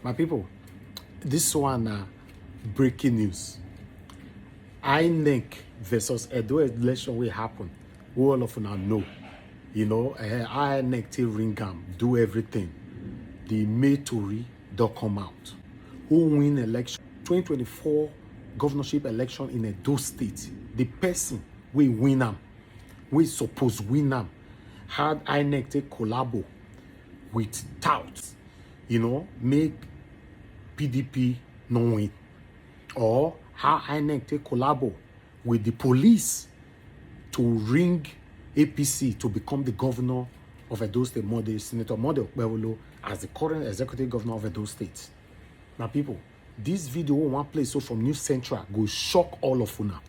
My people, this one breaking news. INEC versus Edo election will happen. We all of now know. You know, INEC till Ringham do everything. The May Tory don't come out. Who win election? 2024 governorship election in Edo State. The person we win them, we suppose win them, had INEC take collabo with touts, you know, make PDP no win, or how INEC take collabo with the police to ring APC to become the governor of Edo State, Senator Mode Okpebholo, as the current executive governor of Edo State. Now, people, this video one place so from News Central go shock all of una,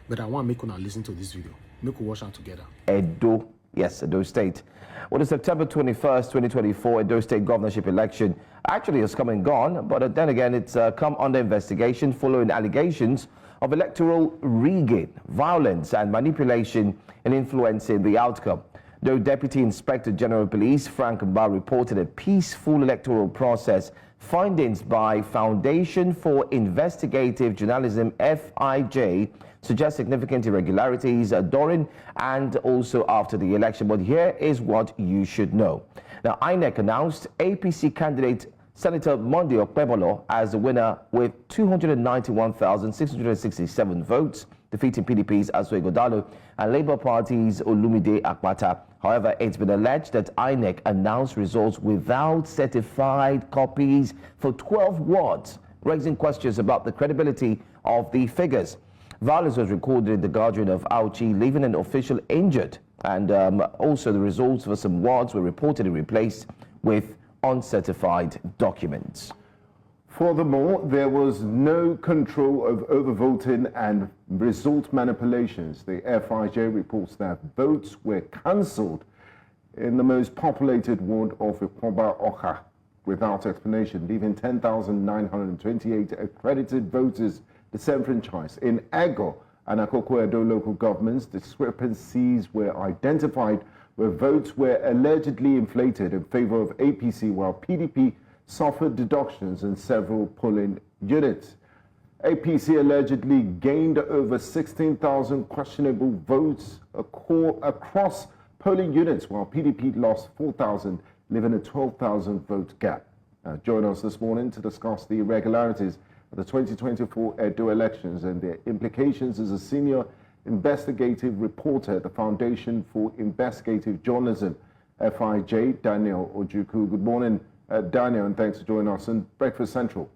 but I want to make una listen to this video. Make we watch it together. Edo, yes, Edo State. Well, the September 21st, 2024 Edo State governorship election actually has come and gone, but then again, it's come under investigation following allegations of electoral rigging, violence and manipulation in influencing the outcome. Though Deputy Inspector General of Police Frank Mba reported a peaceful electoral process, findings by Foundation for Investigative Journalism, FIJ, suggest significant irregularities during and also after the election. But here is what you should know. Now, INEC announced APC candidate Senator Monday Okpebholo as the winner with 291,667 votes, defeating PDP's Asue Ighodalo and Labour Party's Olumide Akpata. However, it's been alleged that INEC announced results without certified copies for 12 wards, raising questions about the credibility of the figures. Violence was recorded in the gathering of Auchi, leaving an official injured, and also the results for some wards were reportedly replaced with uncertified documents. Furthermore, there was no control of overvoting and result manipulations. The FIJ reports that votes were cancelled in the most populated ward of Ikwoba Oka without explanation, leaving 10,928 accredited voters disenfranchised. In Ego and Akoko Edo local governments, discrepancies were identified where votes were allegedly inflated in favor of APC, while PDP suffered deductions in several polling units. APC allegedly gained over 16,000 questionable votes across polling units, while PDP lost 4,000, leaving a 12,000 vote gap. Join us this morning to discuss the irregularities of the 2024 Edo elections and their implications is a senior investigative reporter at the Foundation for Investigative Journalism, FIJ, Daniel Ojukwu. Good morning, Daniel, and thanks for joining us on Breakfast Central.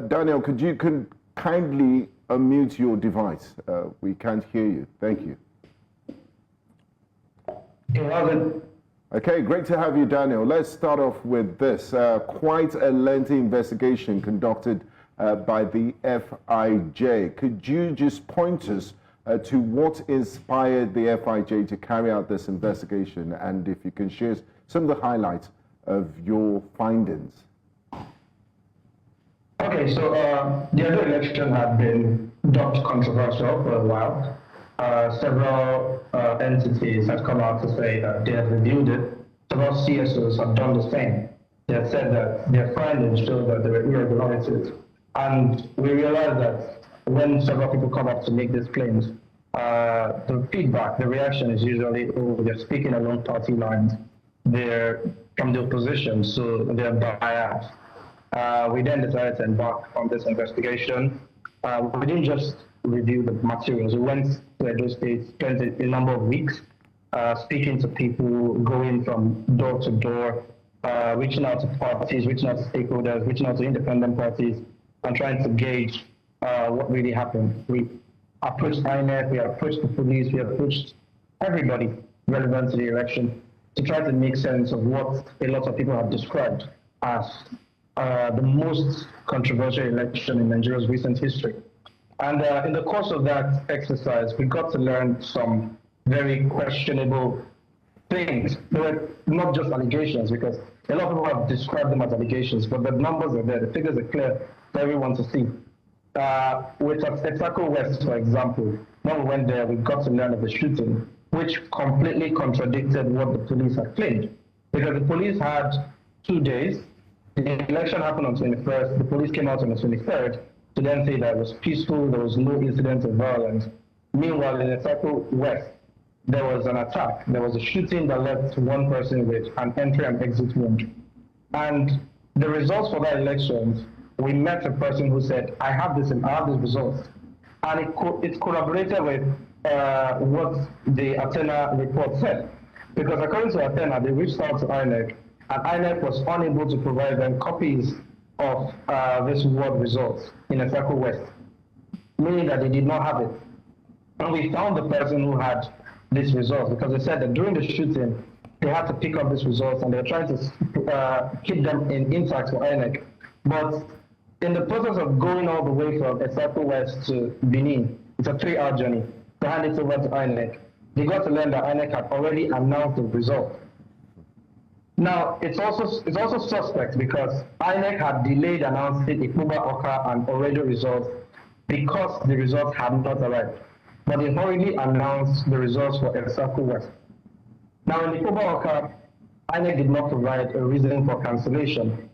Daniel, could you kindly unmute your device? We can't hear you. Thank you. Okay, great to have you, Daniel. Let's start off with this. Quite a lengthy investigation conducted by the FIJ. Could you just point us to what inspired the FIJ to carry out this investigation, and if you can share some of the highlights of your findings? Okay, so the Edo election had been dubbed controversial for a while. Several entities had come out to say that they had reviewed it. Several CSOs have done the same. They had said that their findings showed that there were irregularities. And we realized that when several people come up to make these claims, the feedback, the reaction is usually, oh, they're speaking along party lines. They're from the opposition, so they're biased. We then decided to embark on this investigation. We didn't just review the materials. We went to Edo State, spent a number of weeks speaking to people, going from door to door, reaching out to parties, reaching out to stakeholders, reaching out to independent parties, and trying to gauge what really happened. We approached INEC, we approached the police, we approached everybody relevant to the election to try to make sense of what a lot of people have described as the most controversial election in Nigeria's recent history. And in the course of that exercise, we got to learn some very questionable things. They were not just allegations, because a lot of people have described them as allegations, but the numbers are there, the figures are clear for everyone to see. With Etako West, for example, when we went there, we got to learn of the shooting. which completely contradicted what the police had claimed. Because the police had 2 days. The election happened on 21st. The police came out on the 23rd to then say that it was peaceful, there was no incidents of violence. Meanwhile, in the Circle West, there was an attack. There was a shooting that left one person with an entry and exit wound. And the results for that election, we met a person who said, I have this results. And it corroborated with what the Athena report said. Because according to Athena, they reached out to INEC, and INEC was unable to provide them copies of this ward results in the Circle West, meaning that they did not have it. And we found the person who had these results, because they said that during the shooting, they had to pick up these results and they were trying to keep them intact for INEC. But in the process of going all the way from Circle West to Benin, it's a 3-hour journey, to hand it over to INEC, they got to learn that INEC had already announced the result. Now, it's also suspect because INEC had delayed announcing Ikuba Oka and Oredo results because the results had not arrived. But they already announced the results for El Circle West. Now, in Ikuba Oka, INEC did not provide a reason for cancellation.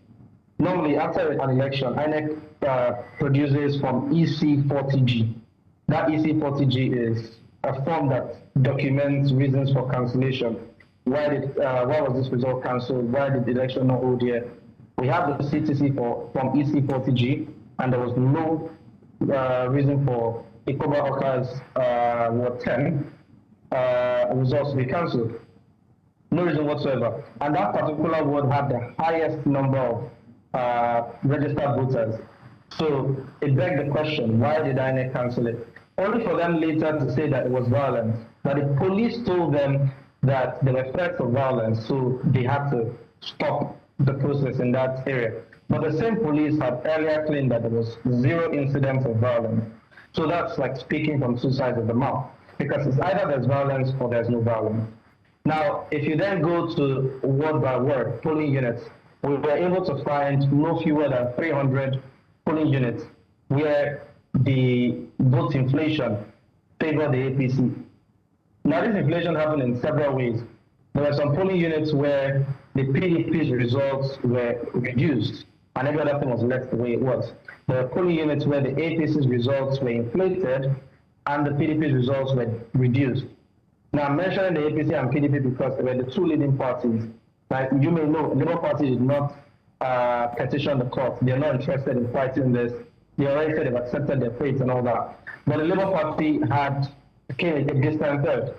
Normally, after an election, INEC produces Form EC40G. That EC40G is a form that documents reasons for cancellation. Why was this result cancelled? Why did the election not hold here? We have the CTC from EC40G, and there was no reason for Ikoba Oka's Ward 10 results to be cancelled. No reason whatsoever. And that particular ward had the highest number of registered voters. So it begged the question, why did INEC cancel it? Only for them later to say that it was violence, that the police told them that there were threats of violence, so they had to stop the process in that area. But the same police had earlier claimed that there was 0 incidents of violence. So that's like speaking from 2 sides of the mouth, because it's either there's violence or there's no violence. Now, if you then go to word by word polling units, we were able to find no fewer than 300 polling units where the vote inflation favored the APC. Now, this inflation happened in several ways. There were some polling units where the PDP's results were reduced, and every other thing was left the way it was. There were polling units where the APC's results were inflated, and the PDP's results were reduced. Now, I'm mentioning the APC and PDP because they were the 2 leading parties. Like you may know, the Labour Party did not petition the court. They're not interested in fighting this. They already said they've accepted their fate and all that. But the Labour Party came a distant third.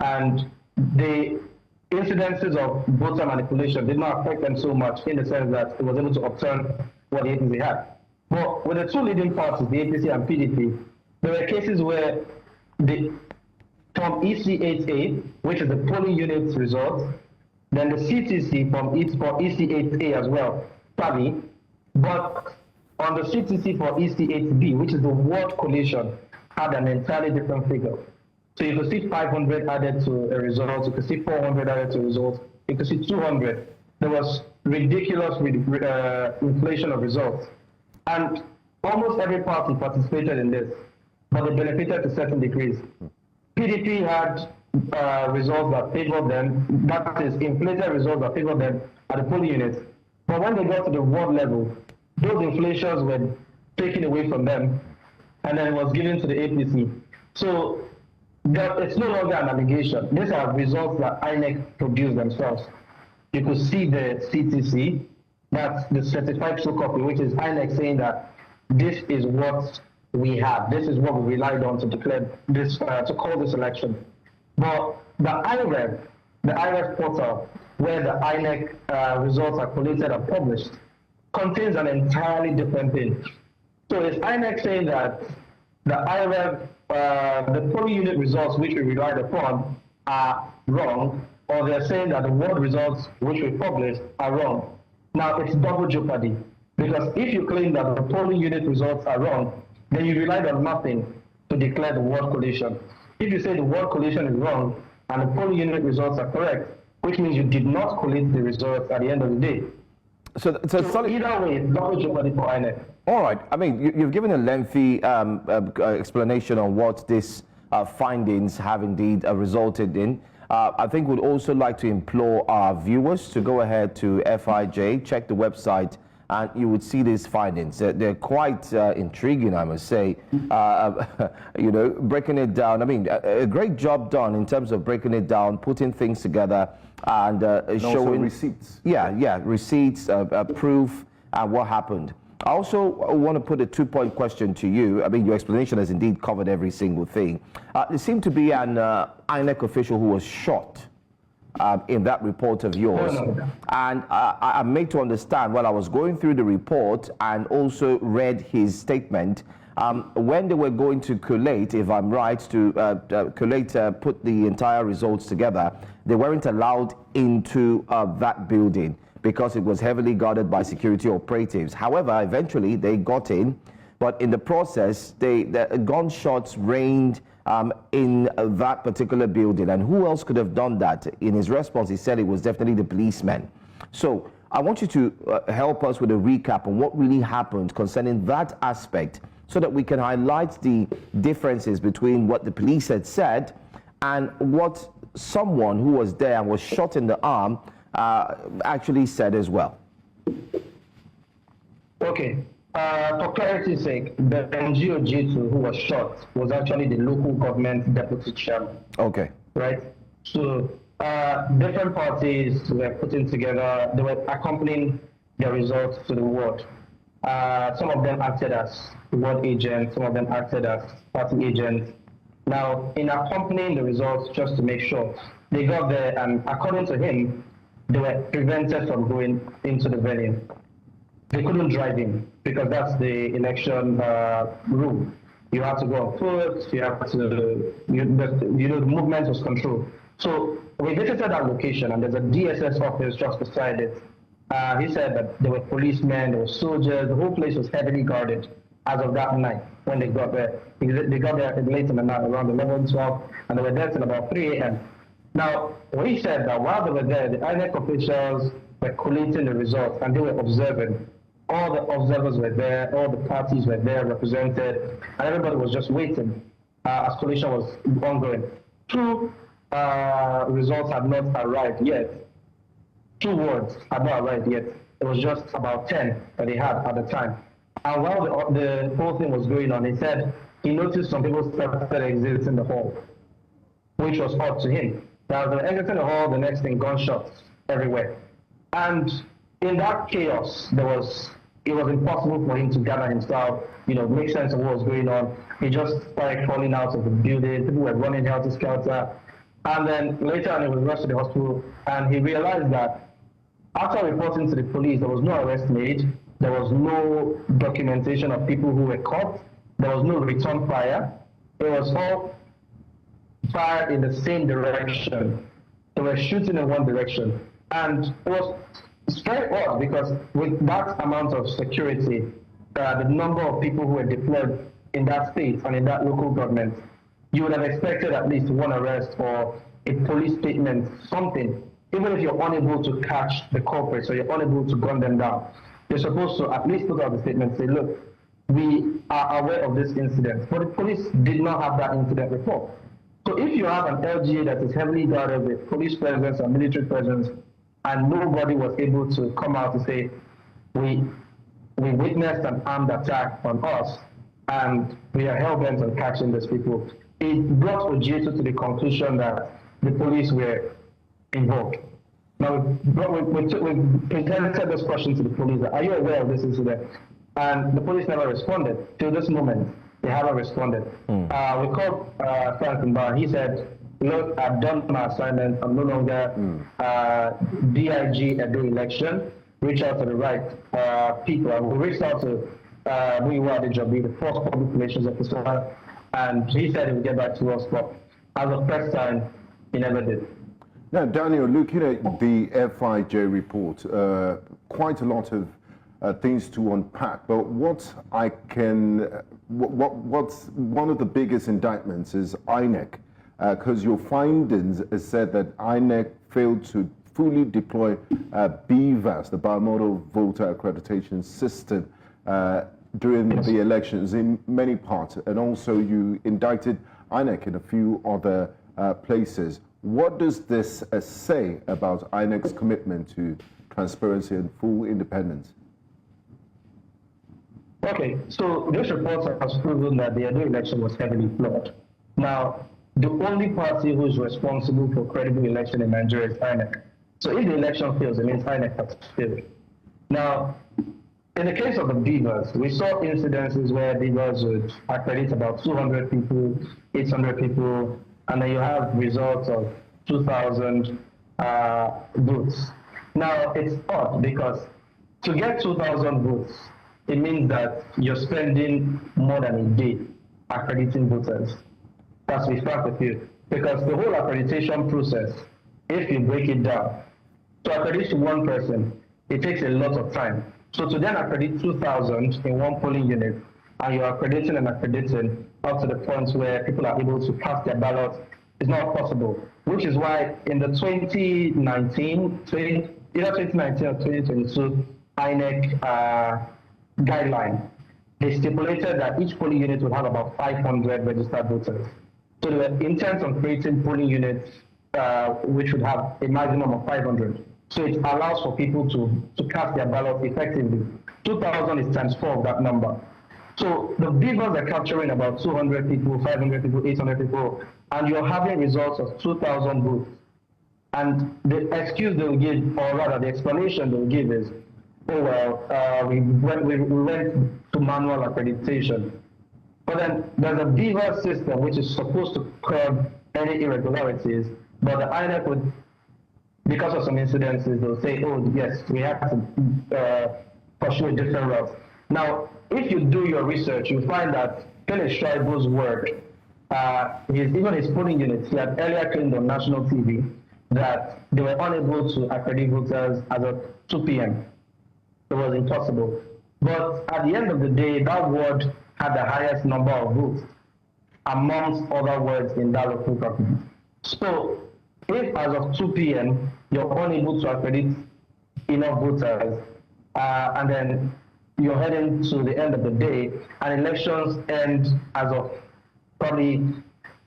And the incidences of voter manipulation did not affect them so much in the sense that it was able to upturn what the APC had. But with the 2 leading parties, the APC and PDP, there were cases where from EC8A, which is the polling unit's results, then the CTC for EC8A as well, Tabi, but on the CTC for EC8B, which is the ward collation, had an entirely different figure. So you could see 500 added to a result, you could see 400 added to a result, you could see 200. There was ridiculous inflation of results. And almost every party participated in this, but they benefited to certain degrees. PDP had results that favored them, that is, inflated results that favored them at the polling units. But when they got to the ward level, those inflations were taken away from them and then was given to the APC. So it's no longer an allegation. These are results that INEC produced themselves. You could see the CTC, that's the certified true copy, which is INEC saying that this is what we have. This is what we relied on to declare this, to call this election. But the IREV portal, where the INEC results are collated and published, contains an entirely different thing. So is INEC saying that the IREV, the polling unit results which we relied upon are wrong, or they're saying that the ward results which we published are wrong? Now, it's double jeopardy, because if you claim that the polling unit results are wrong, then you relied on nothing to declare the ward collation. If you say the ward collation is wrong and the polling unit results are correct, which means you did not collate the results at the end of the day. So either way, it's double jeopardy for INEC. All right. I mean, you've given a lengthy explanation on what this findings have indeed resulted in. I think we'd also like to implore our viewers to go ahead to FIJ, check the website, and you would see these findings. They're quite intriguing, I must say. You know, breaking it down. I mean, a great job done in terms of breaking it down, putting things together, and showing receipts. Yeah, receipts, proof, and what happened. I also want to put a two-point question to you. I mean, your explanation has indeed covered every single thing. There seemed to be an INEC official who was shot in that report of yours. And I'm made to understand while I was going through the report and also read his statement, when they were going to collate, if I'm right, to collate, put the entire results together, they weren't allowed into that building because it was heavily guarded by security operatives. However, eventually they got in, but in the process, the gunshots rained in that particular building. And who else could have done that? In his response, he said it was definitely the policemen. So I want you to help us with a recap on what really happened concerning that aspect so that we can highlight the differences between what the police had said and what someone who was there and was shot in the arm actually said as well. Okay. For clarity's sake, the NGO G2 who was shot was actually the local government deputy chairman. Okay. Right? So different parties were putting together, they were accompanying the results to the ward. Some of them acted as ward agents, some of them acted as party agents. Now, in accompanying the results, just to make sure, they got there, and according to him, they were prevented from going into the venue. They couldn't drive in because that's the election rule. You have to go on foot, you have to, you know, the movement was controlled. So we visited that location, and there's a DSS office just beside it. He said that there were policemen, there were soldiers, the whole place was heavily guarded as of that night when they got there. They got there late in the night, around 11, 12, and they were there till about 3 a.m. Now, we said that while they were there, the INEC officials were collating the results, and they were observing. All the observers were there, all the parties were there represented, and everybody was just waiting as collation was ongoing. Two results had not arrived yet. 2 wards had not arrived yet. It was just about 10 that they had at the time. And while the whole thing was going on, he said he noticed some people started exiting the hall, which was odd to him. Now, they were exiting the hall, the next thing, gunshots everywhere. And in that chaos, it was impossible for him to gather himself, you know, make sense of what was going on. He just started crawling out of the building. People were running helter-skelter. And then later on, he was rushed to the hospital, and he realized that after reporting to the police, there was no arrest made. There was no documentation of people who were caught. There was no return fire. It was all fired in the same direction. They were shooting in one direction. And it was very odd because with that amount of security, the number of people who were deployed in that state and in that local government, you would have expected at least one arrest or a police statement, something. Even if you're unable to catch the culprits or you're unable to gun them down, you're supposed to at least put out the statement, say, look, we are aware of this incident. But the police did not have that incident report. So if you have an LGA that is heavily guarded with police presence and military presence, and nobody was able to come out to say, we witnessed an armed attack on us, and we are hell-bent on catching these people, it brought Ojieto to the conclusion that the police were involved. Now, we presented this question to the police, are you aware of this incident? And the police never responded. Till this moment, they haven't responded. We called Frank Mba. He said, look, I've done my assignment. I'm no longer DIG at the election. Reach out to the right people. And we reached out to Muyiwa Adejobi, the first public relations officer, and he said he would get back to us, but as of press time, he never did. Now, Daniel, looking at the FIJ report, quite a lot of things to unpack, but what's one of the biggest indictments is INEC, because your findings said that INEC failed to fully deploy BVAS, the Bimodal Voter Accreditation System, during the elections in many parts, and also you indicted INEC in a few other places. What does this say about INEC's commitment to transparency and full independence? Okay, so this report has proven that the Edo election was heavily flawed. Now, the only party who is responsible for credible election in Nigeria is INEC. So if the election fails, it means INEC has failed. Now, in the case of the beavers, we saw incidences where beavers would accredit about 200 people, 800 people, and then you have results of 2,000 votes. Now, it's odd because to get 2,000 votes, it means that you're spending more than a day accrediting voters. That's we start with you. Because the whole accreditation process, if you break it down, to accredit to one person, it takes a lot of time. So to then accredit 2,000 in one polling unit, and you're accrediting and accrediting up to the point where people are able to cast their ballots, is not possible. Which is why in the 2019 or 2022 INEC guideline, they stipulated that each polling unit would have about 500 registered voters. So they were intent on creating polling units which would have a maximum of 500. So it allows for people to cast their ballot effectively. 2,000 is times 4 of that number. So the beavers are capturing about 200 people, 500 people, 800 people, and you're having results of 2,000 votes. And the excuse they will give, or rather the explanation they will give is, oh well, we went to manual accreditation. But then there's a beaver system which is supposed to curb any irregularities, but the INEC would, because of some incidences, they'll say, oh yes, we have to pursue a different route. Now, if you do your research, you find that Phyllis Schreiber's work, even his polling units, he had earlier claimed on national TV that they were unable to accredit voters as of 2 p.m. It was impossible. But at the end of the day, that ward had the highest number of votes amongst other wards in that local government. So if as of 2 p.m. you're unable to accredit enough voters, and then you're heading to the end of the day, and elections end as of probably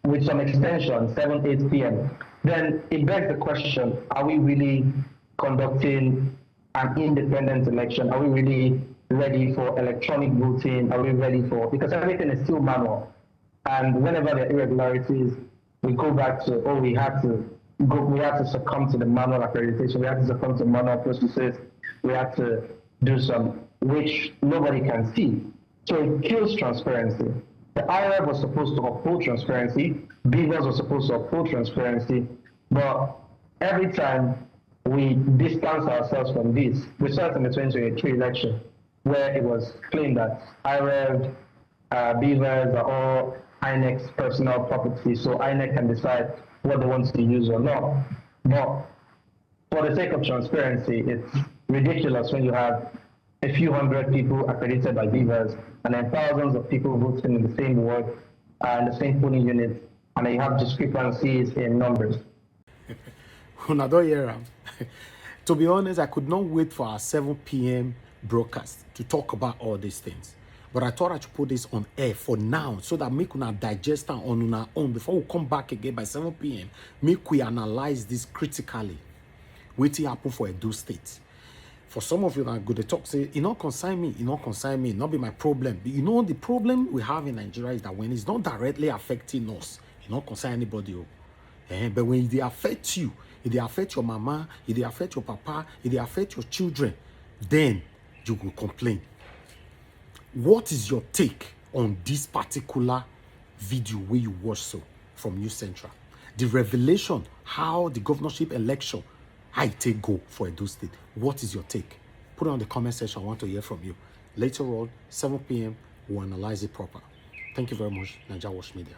with some extension, 7, 8 p.m., then it begs the question, are we really conducting an independent election? Are we really ready for electronic voting? Are we ready for, because everything is still manual. And whenever there are irregularities, we go back to, oh, we had to succumb to the manual accreditation, we had to succumb to manual processes, we had to do some, which nobody can see. So it kills transparency. The IRF was supposed to uphold transparency, beavers were supposed to uphold transparency, but every time we distance ourselves from this, we saw it in the 2023 election, where it was claimed that IRF, beavers are all INEC's personal property, so INEC can decide what they want to use or not. But for the sake of transparency, it's ridiculous when you have a few hundred people accredited by beavers and then thousands of people voting in the same ward and the same polling unit, and then you have discrepancies in numbers. To be honest, I could not wait for our 7 p.m. broadcast to talk about all these things. But I thought I should put this on air for now so that we can digest it on our own. Before we come back again by 7 p.m., make we analyze this critically. Waiting happen for Edo State. For some of you that go to talk, say, you not consign me, not be my problem. But you know, the problem we have in Nigeria is that when it's not directly affecting us, it not concern anybody. But when they affect you, if they affect your mama, if they affect your papa, if they affect your children, then you will complain. What is your take on this particular video where you watch so from News Central? The revelation, how the governorship election, I take go for Edo State. What is your take? Put it on the comment section. I want to hear from you. Later on, 7 p.m., we'll analyze it proper. Thank you very much, NAIJA Watch Media.